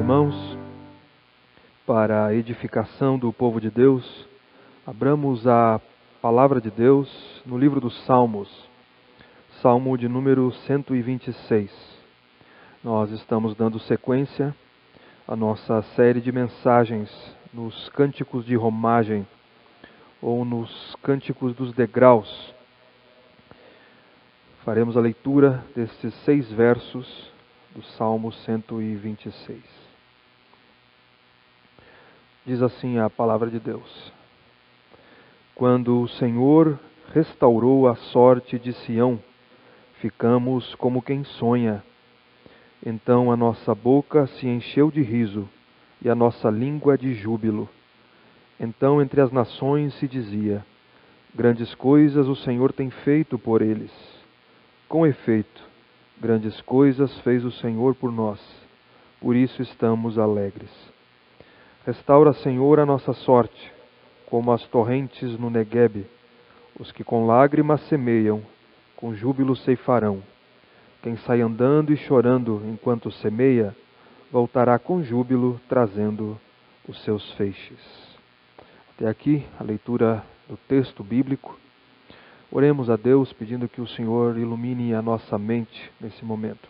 irmãos, para a edificação do povo de Deus, abramos a palavra de Deus no livro dos Salmos, Salmo de número 126. Nós estamos dando sequência à nossa série de mensagens nos cânticos de romagem, ou nos cânticos dos degraus. Faremos a leitura destes 6 versos do Salmo 126. Diz assim a palavra de Deus: Quando o Senhor restaurou a sorte de Sião, ficamos como quem sonha. Então a nossa boca se encheu de riso e a nossa língua de júbilo. Então entre as nações se dizia: grandes coisas o Senhor tem feito por eles. Com efeito, grandes coisas fez o Senhor por nós, por isso estamos alegres. Restaura, Senhor, a nossa sorte, como as torrentes no Neguebe. Os que com lágrimas semeiam, com júbilo ceifarão. Quem sai andando e chorando enquanto semeia, voltará com júbilo, trazendo os seus feixes. Até aqui a leitura do texto bíblico. Oremos a Deus pedindo que o Senhor ilumine a nossa mente nesse momento.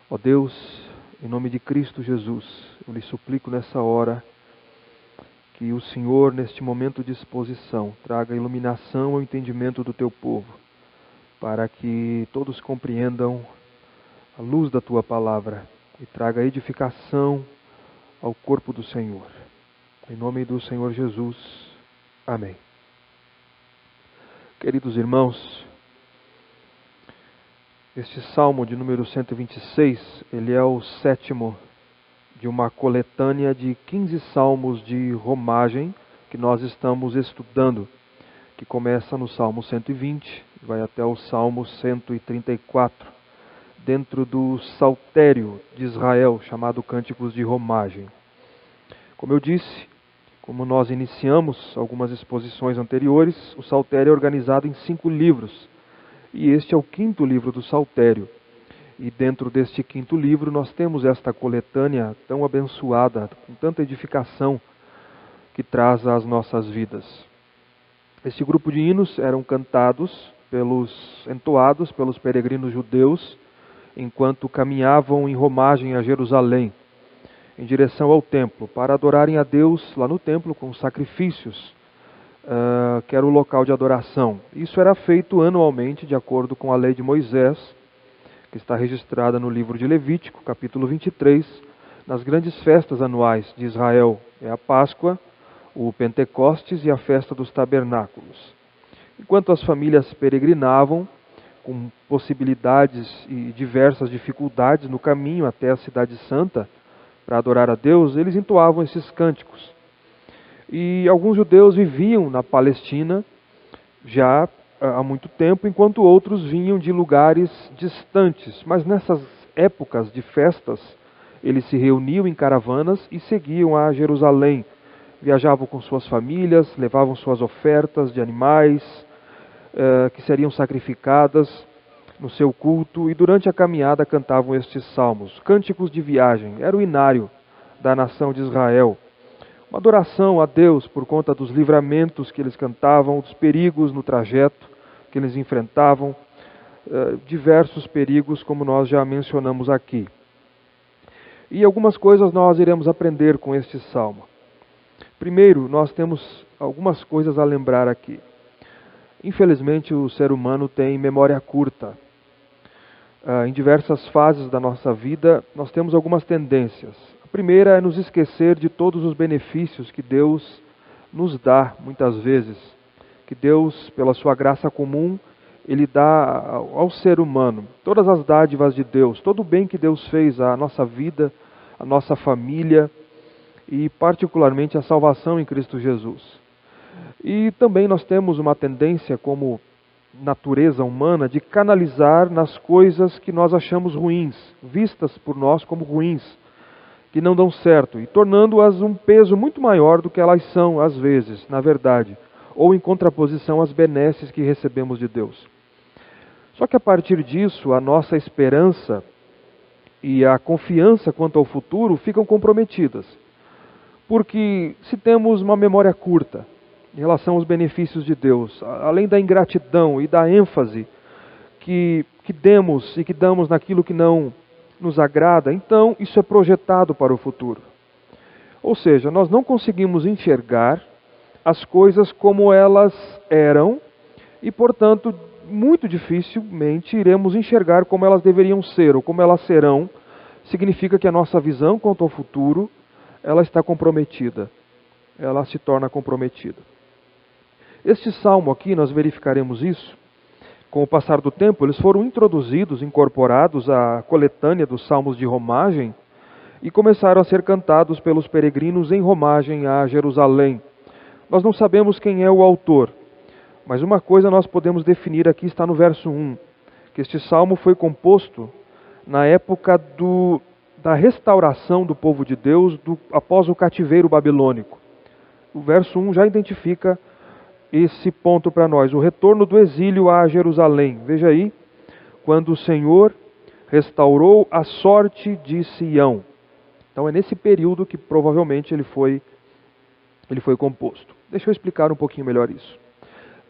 Ó Deus, em nome de Cristo Jesus, eu lhe suplico nessa hora que o Senhor, neste momento de exposição, traga iluminação ao entendimento do teu povo, para que todos compreendam a luz da tua palavra e traga edificação ao corpo do Senhor. Em nome do Senhor Jesus. Amém. Queridos irmãos, este Salmo de número 126, ele é o 7º de uma coletânea de 15 salmos de romagem que nós estamos estudando, que começa no Salmo 120 e vai até o Salmo 134, dentro do Saltério de Israel, chamado Cânticos de Romagem. Como eu disse, como nós iniciamos algumas exposições anteriores, o Saltério é organizado em 5 livros, e este é o 5º livro do Saltério. E dentro deste 5º livro nós temos esta coletânea tão abençoada, com tanta edificação que traz às nossas vidas. Este grupo de hinos eram entoados pelos peregrinos judeus enquanto caminhavam em romagem a Jerusalém, em direção ao templo, para adorarem a Deus lá no templo com sacrifícios, que era o local de adoração. Isso era feito anualmente, de acordo com a lei de Moisés, que está registrada no livro de Levítico, capítulo 23, nas grandes festas anuais de Israel. É a Páscoa, o Pentecostes e a festa dos tabernáculos. Enquanto as famílias peregrinavam, com possibilidades e diversas dificuldades no caminho até a Cidade Santa, para adorar a Deus, eles entoavam esses cânticos. E alguns judeus viviam na Palestina já há muito tempo, enquanto outros vinham de lugares distantes. Mas nessas épocas de festas, eles se reuniam em caravanas e seguiam a Jerusalém. Viajavam com suas famílias, levavam suas ofertas de animais que seriam sacrificadas no seu culto, e durante a caminhada cantavam estes salmos. Cânticos de viagem, era o inário da nação de Israel. Uma adoração a Deus por conta dos livramentos que eles cantavam, dos perigos no trajeto que eles enfrentavam, diversos perigos, como nós já mencionamos aqui. E algumas coisas nós iremos aprender com este salmo. Primeiro, nós temos algumas coisas a lembrar aqui. Infelizmente, o ser humano tem memória curta. Em diversas fases da nossa vida, nós temos algumas tendências. A primeira é nos esquecer de todos os benefícios que Deus nos dá, muitas vezes. Que Deus, pela sua graça comum, Ele dá ao ser humano. Todas as dádivas de Deus, todo o bem que Deus fez à nossa vida, à nossa família, e particularmente a salvação em Cristo Jesus. E também nós temos uma tendência, como natureza humana, de canalizar nas coisas que nós achamos ruins, vistas por nós como ruins, que não dão certo, e tornando-as um peso muito maior do que elas são, às vezes, na verdade, ou em contraposição às benesses que recebemos de Deus. Só que a partir disso, a nossa esperança e a confiança quanto ao futuro ficam comprometidas. Porque se temos uma memória curta em relação aos benefícios de Deus, além da ingratidão e da ênfase que demos e que damos naquilo que não nos agrada, então isso é projetado para o futuro. Ou seja, nós não conseguimos enxergar as coisas como elas eram e, portanto, muito dificilmente iremos enxergar como elas deveriam ser ou como elas serão. Significa que a nossa visão quanto ao futuro, ela está comprometida. Ela se torna comprometida. Este salmo aqui, nós verificaremos isso. Com o passar do tempo, eles foram introduzidos, incorporados à coletânea dos salmos de romagem e começaram a ser cantados pelos peregrinos em romagem a Jerusalém. Nós não sabemos quem é o autor, mas uma coisa nós podemos definir aqui, está no verso 1, que este salmo foi composto na época da restauração do povo de Deus após o cativeiro babilônico. O verso 1 já identifica esse ponto para nós, o retorno do exílio a Jerusalém. Veja aí, quando o Senhor restaurou a sorte de Sião. Então é nesse período que provavelmente ele foi composto. Deixa eu explicar um pouquinho melhor isso.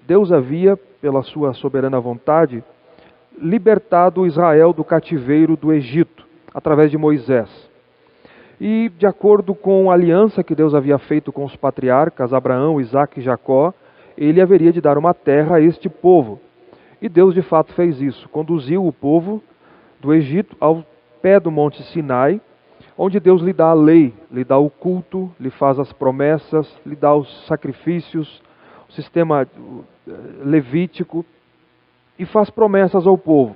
Deus havia, pela sua soberana vontade, libertado Israel do cativeiro do Egito, através de Moisés. E, de acordo com a aliança que Deus havia feito com os patriarcas, Abraão, Isaque e Jacó, ele haveria de dar uma terra a este povo. E Deus, de fato, fez isso. Conduziu o povo do Egito ao pé do Monte Sinai, onde Deus lhe dá a lei, lhe dá o culto, lhe faz as promessas, lhe dá os sacrifícios, o sistema levítico, e faz promessas ao povo.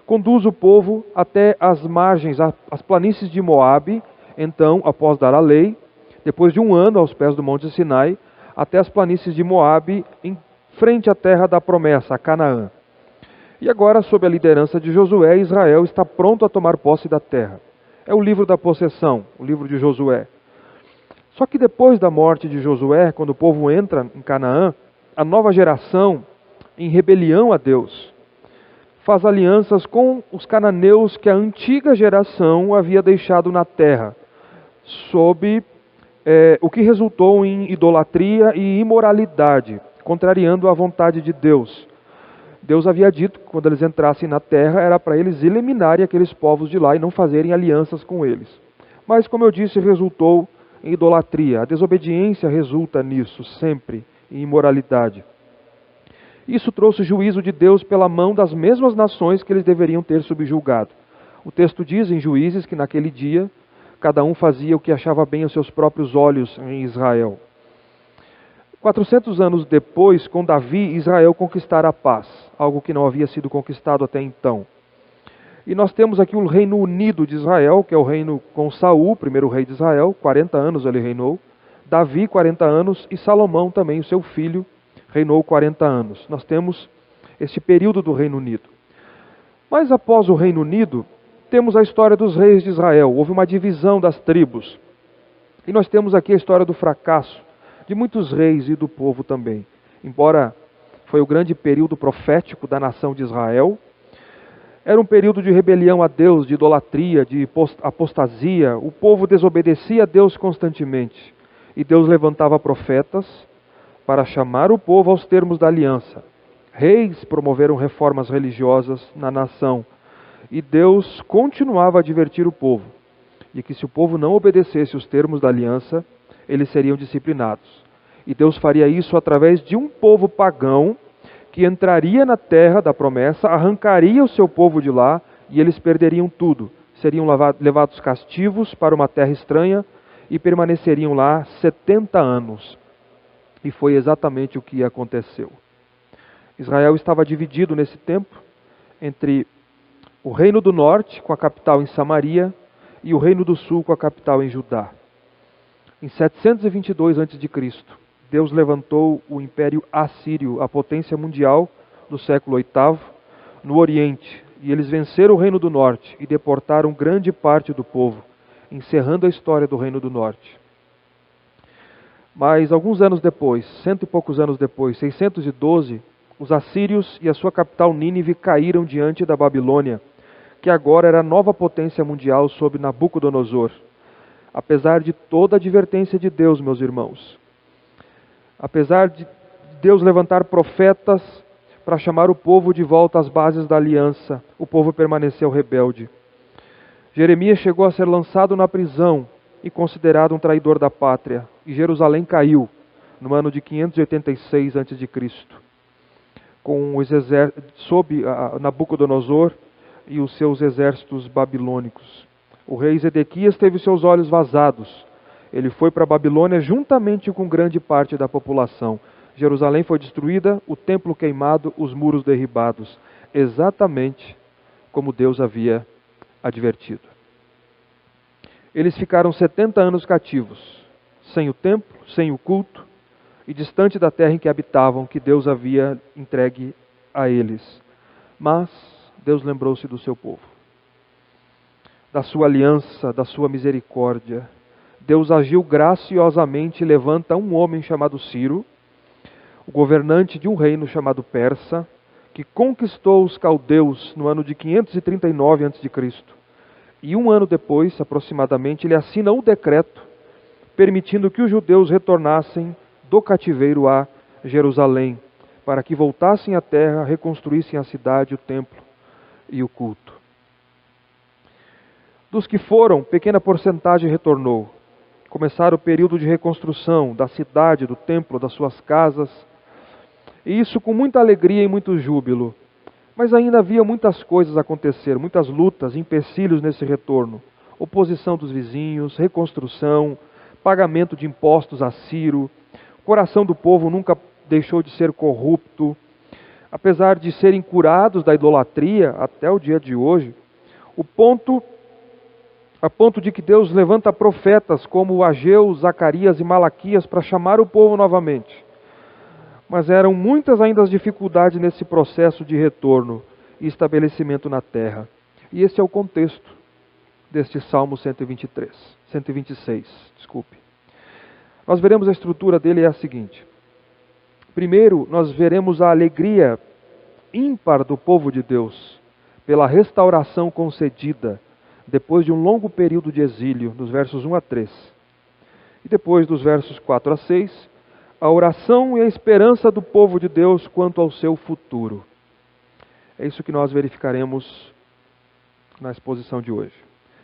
Conduz o povo até as margens, as planícies de Moabe, então, após dar a lei, depois de um ano aos pés do Monte Sinai, até as planícies de Moabe, em frente à terra da promessa, a Canaã. E agora, sob a liderança de Josué, Israel está pronto a tomar posse da terra. É o livro da possessão, o livro de Josué. Só que depois da morte de Josué, quando o povo entra em Canaã, a nova geração, em rebelião a Deus, faz alianças com os cananeus que a antiga geração havia deixado na terra, sob o que resultou em idolatria e imoralidade, contrariando a vontade de Deus. Deus havia dito que quando eles entrassem na terra, era para eles eliminarem aqueles povos de lá e não fazerem alianças com eles. Mas, como eu disse, resultou em idolatria. A desobediência resulta nisso, sempre, em imoralidade. Isso trouxe o juízo de Deus pela mão das mesmas nações que eles deveriam ter subjugado. O texto diz em Juízes que naquele dia, cada um fazia o que achava bem aos seus próprios olhos em Israel. 400 anos depois, com Davi, Israel conquistara a paz, algo que não havia sido conquistado até então. E nós temos aqui o Reino Unido de Israel, que é o reino com Saul, primeiro rei de Israel, 40 anos ele reinou, Davi 40 anos e Salomão também, o seu filho, reinou 40 anos. Nós temos este período do Reino Unido. Mas após o Reino Unido, temos a história dos reis de Israel. Houve uma divisão das tribos. E nós temos aqui a história do fracasso de muitos reis e do povo também. Embora foi o grande período profético da nação de Israel, era um período de rebelião a Deus, de idolatria, de apostasia. O povo desobedecia a Deus constantemente. E Deus levantava profetas para chamar o povo aos termos da aliança. Reis promoveram reformas religiosas na nação. E Deus continuava a advertir o povo de que se o povo não obedecesse os termos da aliança, eles seriam disciplinados. E Deus faria isso através de um povo pagão que entraria na terra da promessa, arrancaria o seu povo de lá e eles perderiam tudo. Seriam levados castivos para uma terra estranha e permaneceriam lá 70 anos. E foi exatamente o que aconteceu. Israel estava dividido nesse tempo entre o reino do norte, com a capital em Samaria, e o reino do sul, com a capital em Judá. Em 722 a.C., Deus levantou o Império Assírio, a potência mundial do século VIII, no Oriente, e eles venceram o reino do norte e deportaram grande parte do povo, encerrando a história do reino do norte. Mas alguns anos depois, 100 e poucos anos depois, 612, os assírios e a sua capital Nínive caíram diante da Babilônia, que agora era a nova potência mundial sob Nabucodonosor. Apesar de toda a advertência de Deus, meus irmãos, apesar de Deus levantar profetas para chamar o povo de volta às bases da aliança, o povo permaneceu rebelde. Jeremias chegou a ser lançado na prisão e considerado um traidor da pátria, e Jerusalém caiu no ano de 586 a.C., sob Nabucodonosor e os seus exércitos babilônicos. O rei Zedequias teve seus olhos vazados. Ele foi para a Babilônia juntamente com grande parte da população. Jerusalém foi destruída, o templo queimado, os muros derribados, exatamente como Deus havia advertido. Eles ficaram 70 anos cativos, sem o templo, sem o culto, e distante da terra em que habitavam, que Deus havia entregue a eles. Mas Deus lembrou-se do seu povo, da sua aliança, da sua misericórdia. Deus agiu graciosamente e levanta um homem chamado Ciro, o governante de um reino chamado Persa, que conquistou os caldeus no ano de 539 a.C. E um ano depois, aproximadamente, ele assina um decreto permitindo que os judeus retornassem do cativeiro a Jerusalém, para que voltassem à terra, reconstruíssem a cidade, o templo e o culto. Dos que foram, pequena porcentagem retornou. Começaram o período de reconstrução da cidade, do templo, das suas casas, e isso com muita alegria e muito júbilo. Mas ainda havia muitas coisas a acontecer, muitas lutas, empecilhos nesse retorno. Oposição dos vizinhos, reconstrução, pagamento de impostos a Ciro. O coração do povo nunca deixou de ser corrupto. Apesar de serem curados da idolatria até o dia de hoje, a ponto de que Deus levanta profetas como Ageu, Zacarias e Malaquias para chamar o povo novamente. Mas eram muitas ainda as dificuldades nesse processo de retorno e estabelecimento na terra. E esse é o contexto deste Salmo 126. Nós veremos a estrutura dele é a seguinte. Primeiro, nós veremos a alegria ímpar do povo de Deus pela restauração concedida depois de um longo período de exílio, dos versos 1 a 3. E depois, dos versos 4 a 6, a oração e a esperança do povo de Deus quanto ao seu futuro. É isso que nós verificaremos na exposição de hoje.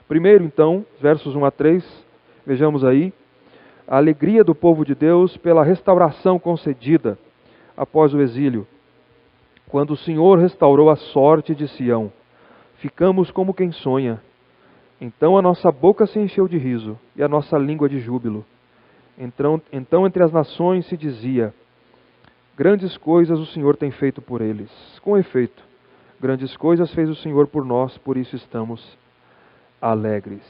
Primeiro, então, versos 1 a 3, vejamos aí, a alegria do povo de Deus pela restauração concedida após o exílio. Quando o Senhor restaurou a sorte de Sião, ficamos como quem sonha. Então a nossa boca se encheu de riso e a nossa língua de júbilo. Então entre as nações se dizia, grandes coisas o Senhor tem feito por eles. Com efeito, grandes coisas fez o Senhor por nós, por isso estamos alegres.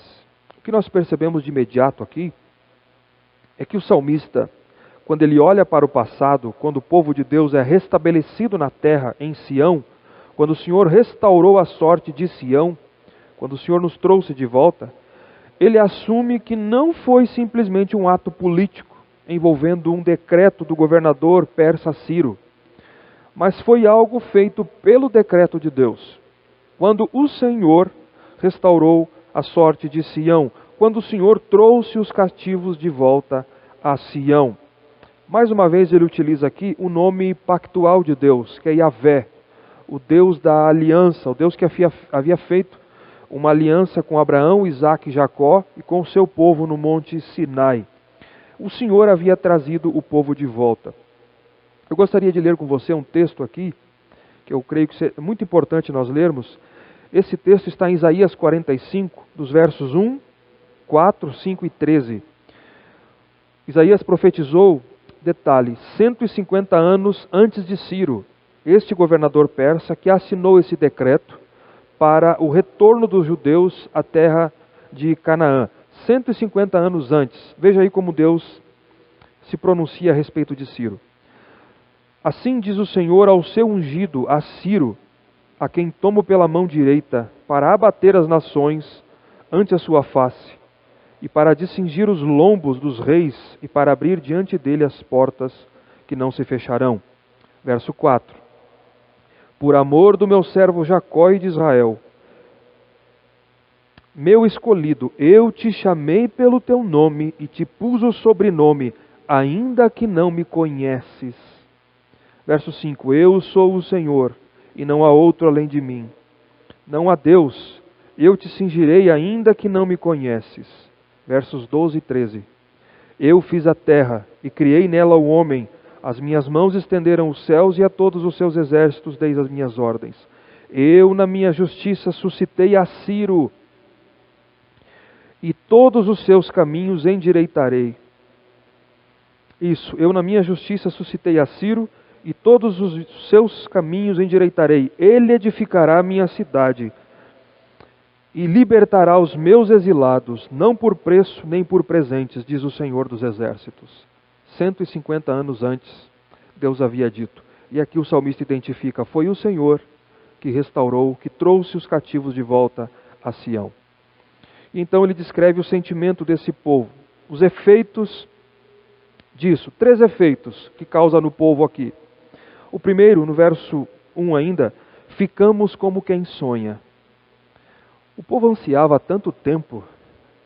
O que nós percebemos de imediato aqui é que o salmista, quando ele olha para o passado, quando o povo de Deus é restabelecido na terra, em Sião, quando o Senhor restaurou a sorte de Sião, quando o Senhor nos trouxe de volta, ele assume que não foi simplesmente um ato político, envolvendo um decreto do governador persa Ciro, mas foi algo feito pelo decreto de Deus. Quando o Senhor restaurou a sorte de Sião, quando o Senhor trouxe os cativos de volta a Sião. Mais uma vez ele utiliza aqui o nome pactual de Deus, que é Yahvé, o Deus da aliança, o Deus que havia feito uma aliança com Abraão, Isaque e Jacó e com o seu povo no monte Sinai. O Senhor havia trazido o povo de volta. Eu gostaria de ler com você um texto aqui, que eu creio que é muito importante nós lermos. Esse texto está em Isaías 45, dos versos 1, 4, 5 e 13. Isaías profetizou, detalhe, 150 anos antes de Ciro, este governador persa que assinou esse decreto para o retorno dos judeus à terra de Canaã. 150 anos antes. Veja aí como Deus se pronuncia a respeito de Ciro. Assim diz o Senhor ao seu ungido, a Ciro, a quem tomo pela mão direita, para abater as nações ante a sua face, e para discingir os lombos dos reis, e para abrir diante dele as portas que não se fecharão. Verso 4. Por amor do meu servo Jacó e de Israel, meu escolhido, eu te chamei pelo teu nome e te pus o sobrenome, ainda que não me conheces. Verso 5, eu sou o Senhor, e não há outro além de mim. Não há Deus, eu te cingirei, ainda que não me conheces. Versos 12 e 13. Eu fiz a terra e criei nela o homem. As minhas mãos estenderam os céus e a todos os seus exércitos dei as minhas ordens. Eu, na minha justiça, suscitei a Ciro, e todos os seus caminhos endireitarei. Isso, eu na minha justiça suscitei a Ciro, e todos os seus caminhos endireitarei. Ele edificará a minha cidade, e libertará os meus exilados, não por preço nem por presentes, diz o Senhor dos Exércitos. 150 anos antes, Deus havia dito. E aqui o salmista identifica, foi o Senhor que restaurou, que trouxe os cativos de volta a Sião. E então ele descreve o sentimento desse povo, os efeitos disso, 3 efeitos que causa no povo aqui. O primeiro, no verso 1 ainda, ficamos como quem sonha. O povo ansiava há tanto tempo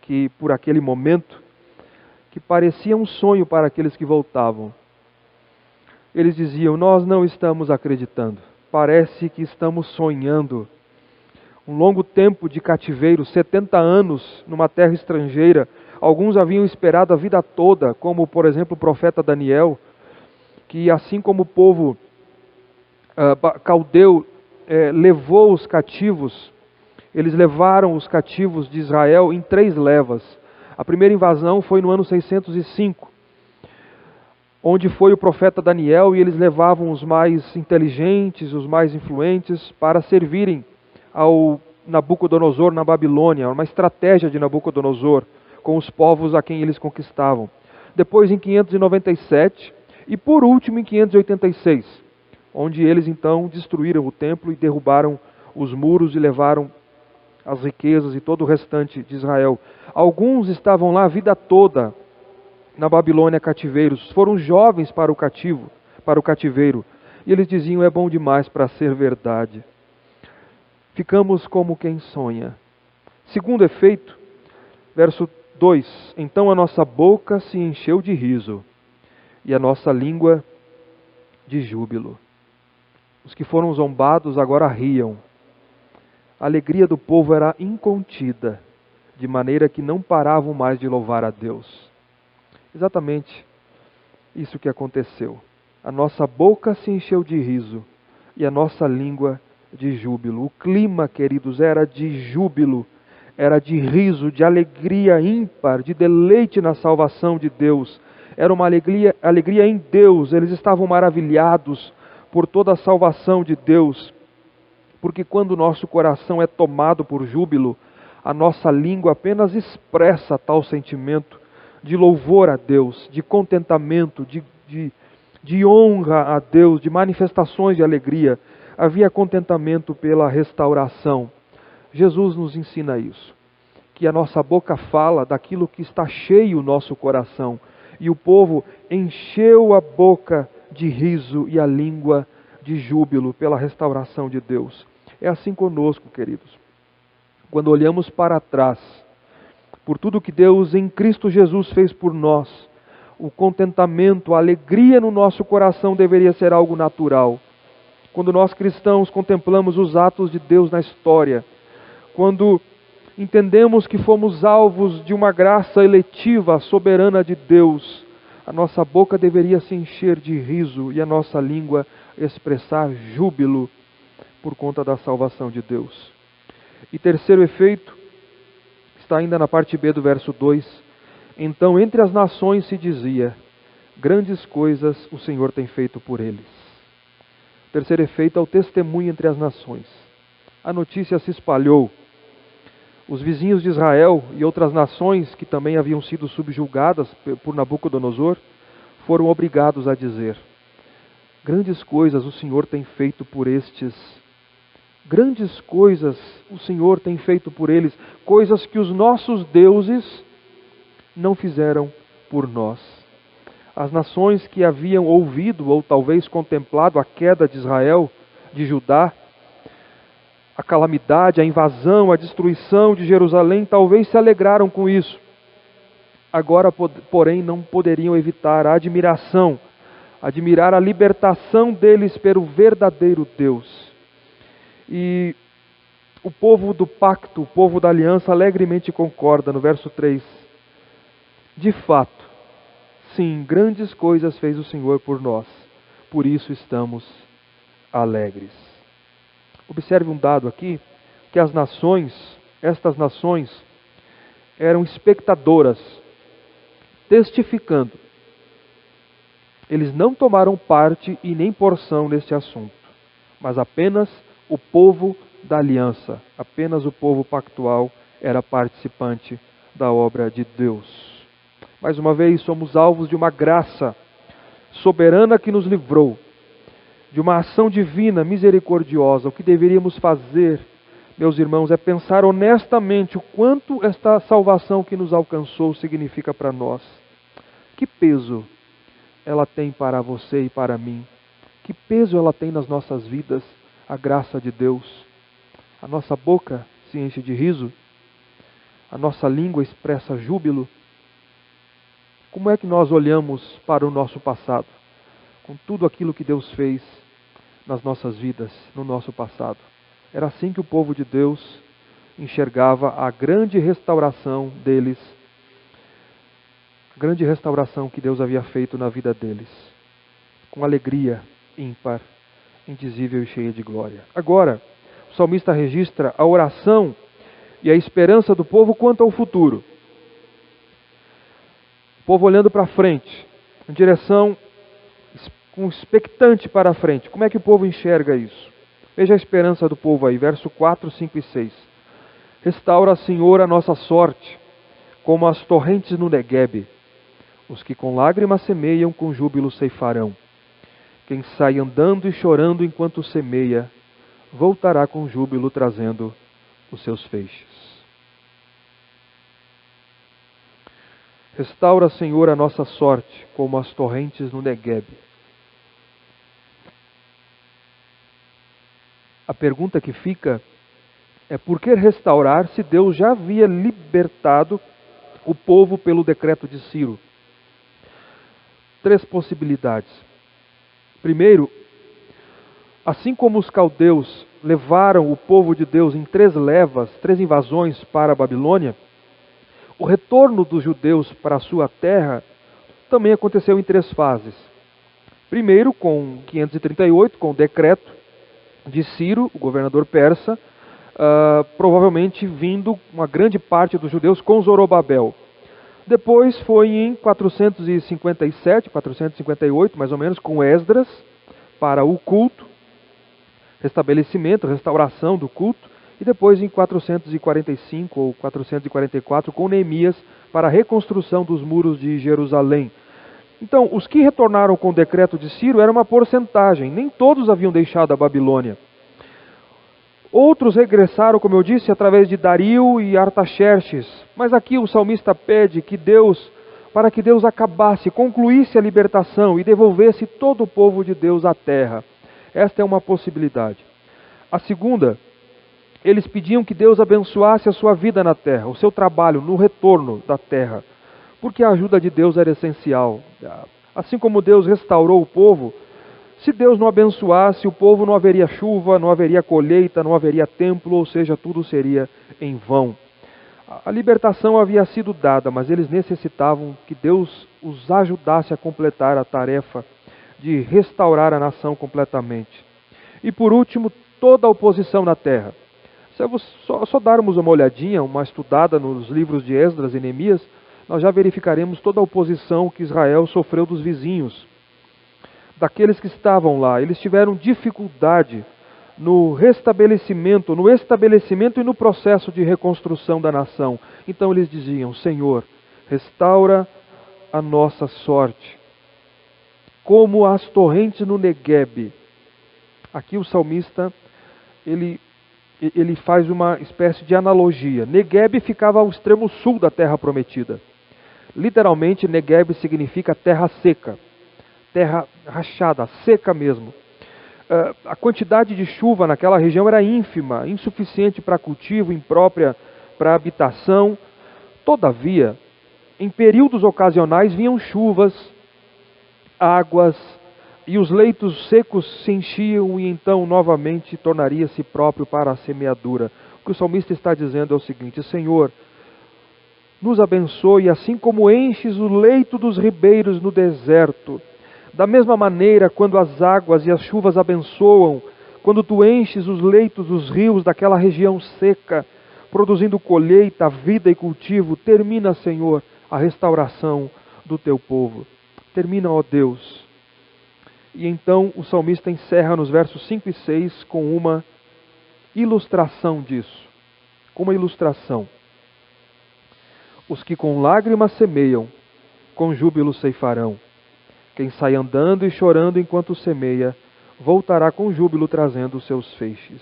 que por aquele momento que parecia um sonho para aqueles que voltavam. Eles diziam, nós não estamos acreditando, parece que estamos sonhando. Um longo tempo de cativeiro, 70 anos numa terra estrangeira. Alguns haviam esperado a vida toda, como por exemplo o profeta Daniel, que assim como o povo caldeu levou os cativos, eles levaram os cativos de Israel em 3 levas. A primeira invasão foi no ano 605, onde foi o profeta Daniel, e eles levavam os mais inteligentes, os mais influentes, para servirem ao Nabucodonosor na Babilônia, uma estratégia de Nabucodonosor com os povos a quem eles conquistavam. Depois em 597 e por último em 586, onde eles então destruíram o templo e derrubaram os muros e levaram as riquezas e todo o restante de Israel. Alguns estavam lá a vida toda na Babilônia cativeiros, foram jovens para o cativeiro, e eles diziam, é bom demais para ser verdade. Ficamos como quem sonha. Segundo efeito, verso 2, então a nossa boca se encheu de riso, e a nossa língua de júbilo. Os que foram zombados agora riam. A alegria do povo era incontida, de maneira que não paravam mais de louvar a Deus. Exatamente isso que aconteceu. A nossa boca se encheu de riso e a nossa língua de júbilo. O clima, queridos, era de júbilo, era de riso, de alegria ímpar, de deleite na salvação de Deus. Era uma alegria em Deus. Eles estavam maravilhados por toda a salvação de Deus. Porque quando o nosso coração é tomado por júbilo, a nossa língua apenas expressa tal sentimento de louvor a Deus, de contentamento, de honra a Deus, de manifestações de alegria. Havia contentamento pela restauração. Jesus nos ensina isso, que a nossa boca fala daquilo que está cheio o nosso coração. E o povo encheu a boca de riso e a língua de júbilo pela restauração de Deus. É assim conosco, queridos. Quando olhamos para trás, por tudo que Deus em Cristo Jesus fez por nós, o contentamento, a alegria no nosso coração deveria ser algo natural. Quando nós cristãos contemplamos os atos de Deus na história, quando entendemos que fomos alvos de uma graça eletiva, soberana de Deus, a nossa boca deveria se encher de riso e a nossa língua expressar júbilo por conta da salvação de Deus. E terceiro efeito, está ainda na parte B do verso 2. Então entre as nações se dizia, grandes coisas o Senhor tem feito por eles. O terceiro efeito é o testemunho entre as nações. A notícia se espalhou. Os vizinhos de Israel e outras nações que também haviam sido subjugadas por Nabucodonosor foram obrigados a dizer, grandes coisas o Senhor tem feito por estes. Grandes coisas o Senhor tem feito por eles, coisas que os nossos deuses não fizeram por nós. As nações que haviam ouvido ou talvez contemplado a queda de Israel, de Judá, a calamidade, a invasão, a destruição de Jerusalém, talvez se alegraram com isso. Agora, porém, não poderiam evitar a admiração, admirar a libertação deles pelo verdadeiro Deus. E o povo do pacto, o povo da aliança, alegremente concorda no verso 3. De fato, sim, grandes coisas fez o Senhor por nós, por isso estamos alegres. Observe um dado aqui, que as nações, estas nações, eram espectadoras, testificando. Eles não tomaram parte e nem porção neste assunto, mas apenas o povo da aliança, apenas o povo pactual era participante da obra de Deus. Mais uma vez, somos alvos de uma graça soberana que nos livrou, de uma ação divina, misericordiosa. O que deveríamos fazer, meus irmãos, é pensar honestamente o quanto esta salvação que nos alcançou significa para nós. Que peso ela tem para você e para mim? Que peso ela tem nas nossas vidas, a graça de Deus? A nossa boca se enche de riso? A nossa língua expressa júbilo? Como é que nós olhamos para o nosso passado? Com tudo aquilo que Deus fez nas nossas vidas, no nosso passado. Era assim que o povo de Deus enxergava a grande restauração deles, a grande restauração que Deus havia feito na vida deles, com alegria ímpar, indizível e cheia de glória. Agora, o salmista registra a oração e a esperança do povo quanto ao futuro. O povo olhando para frente, em direção com expectante para a frente. Como é que o povo enxerga isso? Veja a esperança do povo aí, verso 4, 5 e 6. Restaura, Senhor, a nossa sorte, como as torrentes no Neguebe. Os que com lágrimas semeiam, com júbilo ceifarão. Quem sai andando e chorando enquanto semeia, voltará com júbilo trazendo os seus feixes. Restaura, Senhor, a nossa sorte, como as torrentes no Neguebe. A pergunta que fica é: por que restaurar se Deus já havia libertado o povo pelo decreto de Ciro? Três possibilidades. Primeiro, assim como os caldeus levaram o povo de Deus em 3 levas, 3 invasões para a Babilônia, o retorno dos judeus para a sua terra também aconteceu em 3 fases. Primeiro, com 538, com o decreto de Ciro, o governador persa, provavelmente vindo uma grande parte dos judeus com Zorobabel. Depois foi em 457, 458, mais ou menos, com Esdras, para o culto, restabelecimento, restauração do culto, e depois em 445 ou 444 com Neemias para a reconstrução dos muros de Jerusalém. Então, os que retornaram com o decreto de Ciro era uma porcentagem, nem todos haviam deixado a Babilônia. Outros regressaram, como eu disse, através de Dario e Artaxerxes. Mas aqui o salmista pede que para que Deus acabasse, concluísse a libertação e devolvesse todo o povo de Deus à terra. Esta é uma possibilidade. A segunda, eles pediam que Deus abençoasse a sua vida na terra, o seu trabalho no retorno da terra, porque a ajuda de Deus era essencial. Assim como Deus restaurou o povo, se Deus não abençoasse o povo, não haveria chuva, não haveria colheita, não haveria templo, ou seja, tudo seria em vão. A libertação havia sido dada, mas eles necessitavam que Deus os ajudasse a completar a tarefa de restaurar a nação completamente. E por último, toda a oposição na terra. Se só darmos uma olhadinha, uma estudada nos livros de Esdras e Neemias, nós já verificaremos toda a oposição que Israel sofreu dos vizinhos, daqueles que estavam lá. Eles tiveram dificuldade no restabelecimento, no estabelecimento e no processo de reconstrução da nação. Então eles diziam: Senhor, restaura a nossa sorte, como as torrentes no Neguebe. Aqui o salmista, ele faz uma espécie de analogia. Neguebe ficava ao extremo sul da terra prometida. Literalmente, Neguebe significa terra seca, terra rachada, seca mesmo. a quantidade de chuva naquela região era ínfima, insuficiente para cultivo, imprópria para habitação. Todavia, em períodos ocasionais vinham chuvas, águas, e os leitos secos se enchiam e então novamente tornaria-se próprio para a semeadura. O que o salmista está dizendo é o seguinte: Senhor, nos abençoe assim como enches o leito dos ribeiros no deserto. Da mesma maneira, quando as águas e as chuvas abençoam, quando tu enches os leitos dos rios daquela região seca, produzindo colheita, vida e cultivo, termina, Senhor, a restauração do teu povo. Termina, ó Deus. E então o salmista encerra nos versos 5 e 6 com uma ilustração disso. Com uma ilustração. Os que com lágrimas semeiam, com júbilo ceifarão. Quem sai andando e chorando enquanto semeia, voltará com júbilo trazendo os seus feixes.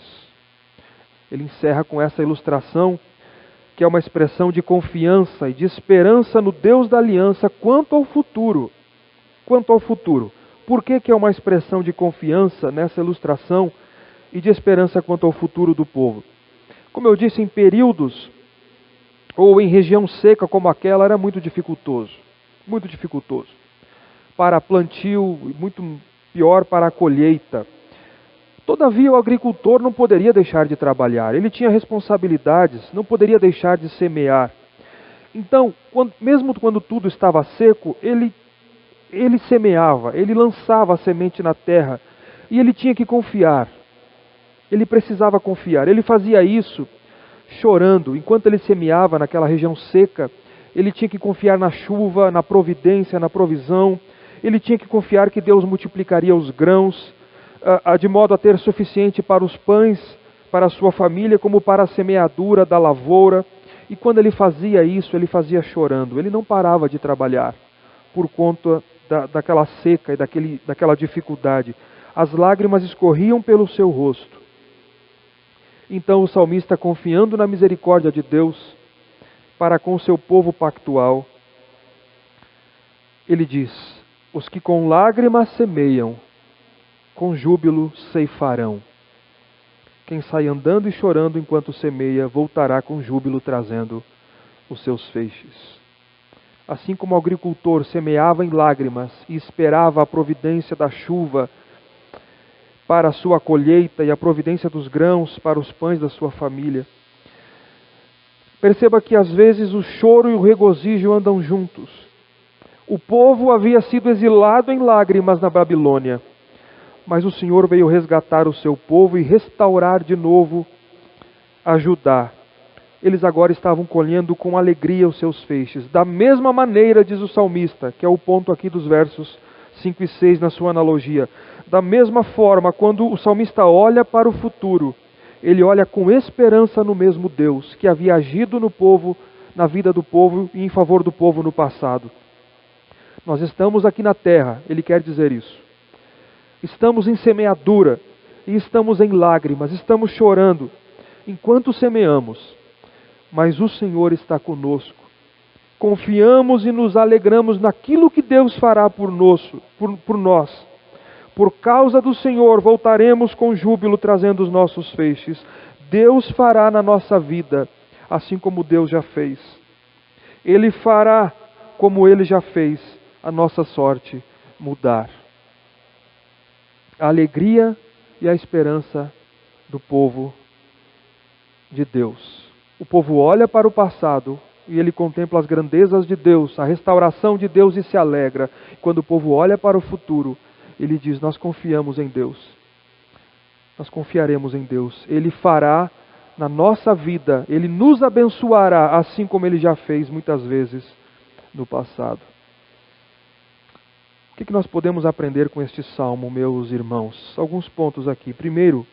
Ele encerra com essa ilustração, que é uma expressão de confiança e de esperança no Deus da aliança quanto ao futuro. Quanto ao futuro. Por que é uma expressão de confiança nessa ilustração e de esperança quanto ao futuro do povo? Como eu disse, em períodos ou em região seca como aquela, era muito dificultoso. Muito dificultoso. Para plantio, muito pior para a colheita. Todavia, o agricultor não poderia deixar de trabalhar. Ele tinha responsabilidades, não poderia deixar de semear. Então, mesmo quando tudo estava seco, ele semeava, ele lançava a semente na terra. E ele tinha que confiar. Ele precisava confiar. Ele fazia isso chorando. Enquanto ele semeava naquela região seca, ele tinha que confiar na chuva, na providência, na provisão. Ele tinha que confiar que Deus multiplicaria os grãos, de modo a ter suficiente para os pães, para a sua família, como para a semeadura da lavoura. E quando ele fazia isso, ele fazia chorando. Ele não parava de trabalhar por conta daquela seca e daquela dificuldade. As lágrimas escorriam pelo seu rosto. Então o salmista, confiando na misericórdia de Deus para com o seu povo pactual, ele diz: os que com lágrimas semeiam, com júbilo ceifarão. Quem sai andando e chorando enquanto semeia, voltará com júbilo trazendo os seus feixes. Assim como o agricultor semeava em lágrimas e esperava a providência da chuva para a sua colheita e a providência dos grãos para os pães da sua família, perceba que às vezes o choro e o regozijo andam juntos. O povo havia sido exilado em lágrimas na Babilônia, mas o Senhor veio resgatar o seu povo e restaurar de novo a Judá. Eles agora estavam colhendo com alegria os seus feixes. Da mesma maneira, diz o salmista, que é o ponto aqui dos versos 5 e 6 na sua analogia. Da mesma forma, quando o salmista olha para o futuro, ele olha com esperança no mesmo Deus que havia agido no povo, na vida do povo e em favor do povo no passado. Nós estamos aqui na terra, ele quer dizer isso. Estamos em semeadura e estamos em lágrimas, estamos chorando enquanto semeamos, mas o Senhor está conosco. Confiamos e nos alegramos naquilo que Deus fará por nós. Por causa do Senhor voltaremos com júbilo trazendo os nossos feixes. Deus fará na nossa vida, assim como Deus já fez. Ele fará como Ele já fez a nossa sorte mudar. A alegria e a esperança do povo de Deus. O povo olha para o passado e ele contempla as grandezas de Deus, a restauração de Deus e se alegra. Quando o povo olha para o futuro, ele diz: nós confiamos em Deus. Nós confiaremos em Deus. Ele fará na nossa vida, Ele nos abençoará, assim como Ele já fez muitas vezes no passado. O que nós podemos aprender com este salmo, meus irmãos? Alguns pontos aqui. Primeiro,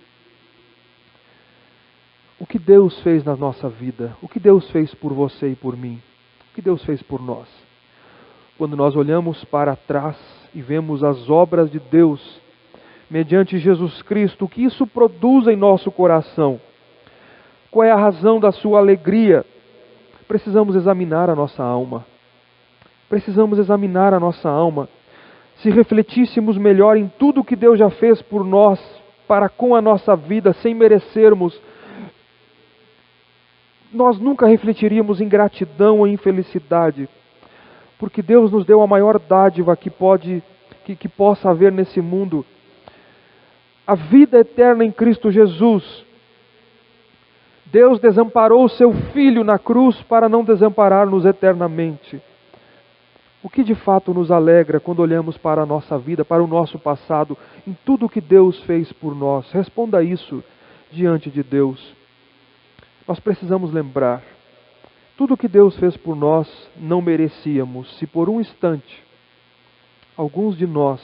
o que Deus fez na nossa vida? O que Deus fez por você e por mim? O que Deus fez por nós? Quando nós olhamos para trás e vemos as obras de Deus, mediante Jesus Cristo, o que isso produz em nosso coração? Qual é a razão da sua alegria? Precisamos examinar a nossa alma. Precisamos examinar a nossa alma. Se refletíssemos melhor em tudo que Deus já fez por nós, para com a nossa vida sem merecermos, nós nunca refletiríamos em gratidão ou em felicidade, porque Deus nos deu a maior dádiva que possa haver nesse mundo, a vida eterna em Cristo Jesus. Deus desamparou o seu Filho na cruz para não desamparar-nos eternamente. O que de fato nos alegra quando olhamos para a nossa vida, para o nosso passado, em tudo o que Deus fez por nós? Responda isso diante de Deus. Nós precisamos lembrar, tudo o que Deus fez por nós não merecíamos. Se por um instante, alguns de nós,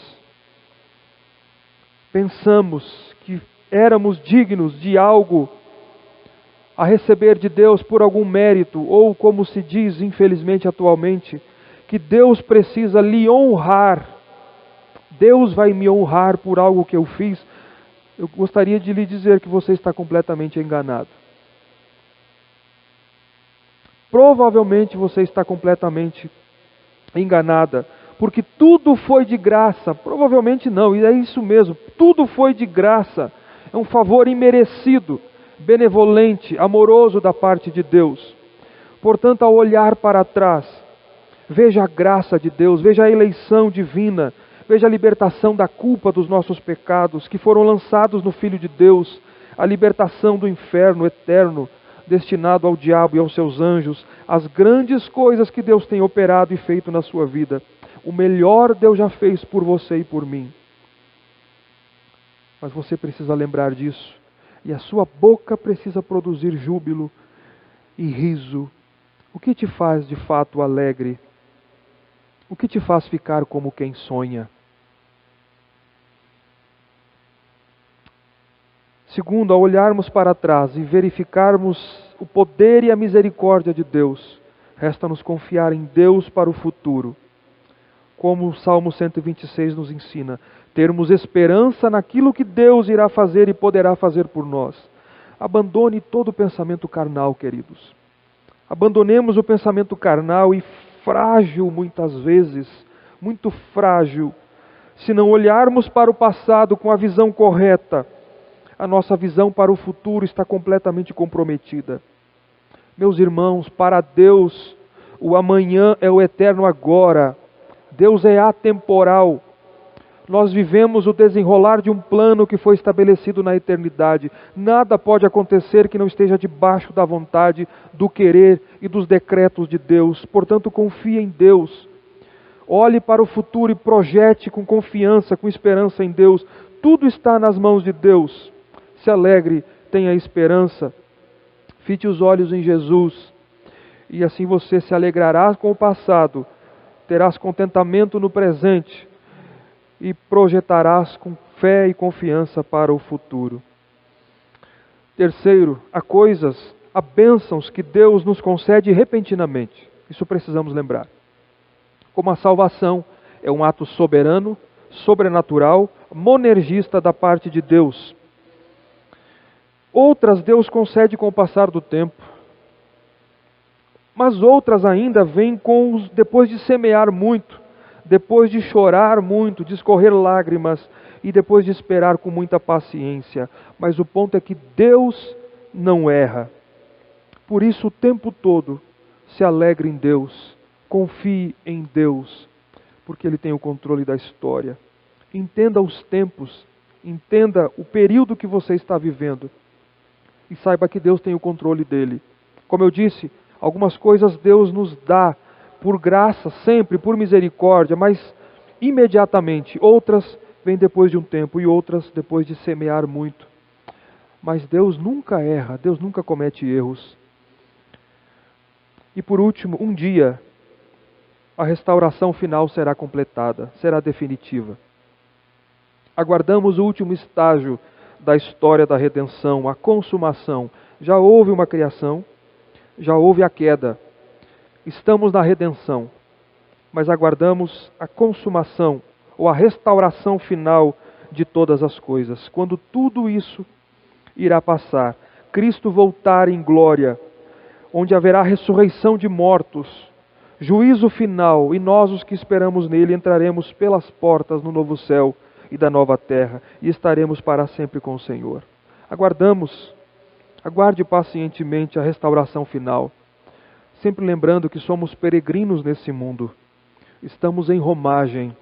pensamos que éramos dignos de algo a receber de Deus por algum mérito, ou como se diz infelizmente atualmente, que Deus precisa lhe honrar, Deus vai me honrar por algo que eu fiz, eu gostaria de lhe dizer que você está completamente enganado. Provavelmente você está completamente enganada, porque tudo foi de graça. Provavelmente não, e é isso mesmo, tudo foi de graça. É um favor imerecido, benevolente, amoroso da parte de Deus. Portanto, ao olhar para trás, veja a graça de Deus, veja a eleição divina, veja a libertação da culpa dos nossos pecados, que foram lançados no Filho de Deus, a libertação do inferno eterno, destinado ao diabo e aos seus anjos, as grandes coisas que Deus tem operado e feito na sua vida. O melhor Deus já fez por você e por mim. Mas você precisa lembrar disso. E a sua boca precisa produzir júbilo e riso. O que te faz de fato alegre? O que te faz ficar como quem sonha? Segundo, ao olharmos para trás e verificarmos o poder e a misericórdia de Deus, resta-nos confiar em Deus para o futuro. Como o Salmo 126 nos ensina, termos esperança naquilo que Deus irá fazer e poderá fazer por nós. Abandone todo o pensamento carnal, queridos. Abandonemos o pensamento carnal e frágil muitas vezes, muito frágil. Se não olharmos para o passado com a visão correta, a nossa visão para o futuro está completamente comprometida. Meus irmãos, para Deus, o amanhã é o eterno agora. Deus é atemporal. Nós vivemos o desenrolar de um plano que foi estabelecido na eternidade. Nada pode acontecer que não esteja debaixo da vontade, do querer e dos decretos de Deus. Portanto, confie em Deus. Olhe para o futuro e projete com confiança, com esperança em Deus. Tudo está nas mãos de Deus. Se alegre, tenha esperança, fite os olhos em Jesus, e assim você se alegrará com o passado, terás contentamento no presente, e projetarás com fé e confiança para o futuro. Terceiro, há bênçãos que Deus nos concede repentinamente, isso precisamos lembrar. Como a salvação é um ato soberano, sobrenatural, monergista da parte de Deus. Outras Deus concede com o passar do tempo, mas outras ainda vêm depois de semear muito, depois de chorar muito, de escorrer lágrimas e depois de esperar com muita paciência. Mas o ponto é que Deus não erra. Por isso o tempo todo se alegre em Deus, confie em Deus, porque Ele tem o controle da história. Entenda os tempos, entenda o período que você está vivendo. E saiba que Deus tem o controle dele. Como eu disse, algumas coisas Deus nos dá por graça, sempre, por misericórdia, mas imediatamente. Outras vêm depois de um tempo e outras depois de semear muito. Mas Deus nunca erra, Deus nunca comete erros. E por último, um dia, a restauração final será completada, será definitiva. Aguardamos o último estágio da história da redenção, a consumação. Já houve uma criação, já houve a queda. Estamos na redenção, mas aguardamos a consumação ou a restauração final de todas as coisas. Quando tudo isso irá passar, Cristo voltar em glória, onde haverá ressurreição de mortos, juízo final, e nós, os que esperamos nele, entraremos pelas portas no novo céu e da nova terra, e estaremos para sempre com o Senhor. Aguarde pacientemente a restauração final, sempre lembrando que somos peregrinos nesse mundo. Estamos em romagem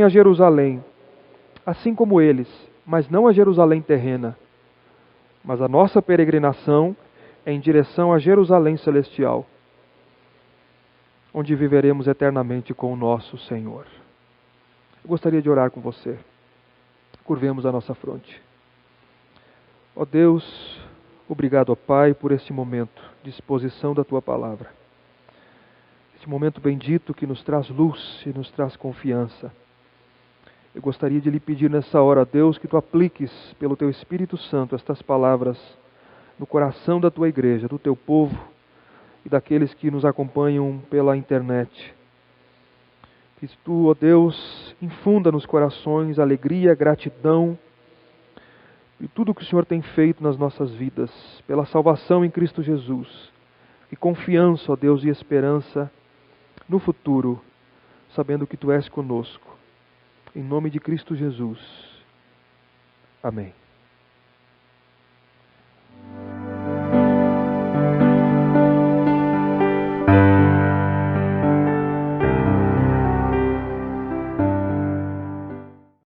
a Jerusalém, assim como eles, mas não a Jerusalém terrena. Mas a nossa peregrinação é em direção a Jerusalém celestial, onde viveremos eternamente com o nosso Senhor. Eu gostaria de orar com você. Curvemos a nossa fronte. Ó Deus, obrigado, ó Pai, por este momento de exposição da Tua Palavra. Este momento bendito que nos traz luz e nos traz confiança. Eu gostaria de lhe pedir nessa hora, ó Deus, que Tu apliques pelo Teu Espírito Santo estas palavras no coração da Tua igreja, do Teu povo e daqueles que nos acompanham pela internet. Que Tu, ó Deus, infunda nos corações alegria, gratidão e tudo o que o Senhor tem feito nas nossas vidas, pela salvação em Cristo Jesus. E confiança, ó Deus, e esperança no futuro, sabendo que Tu és conosco. Em nome de Cristo Jesus. Amém.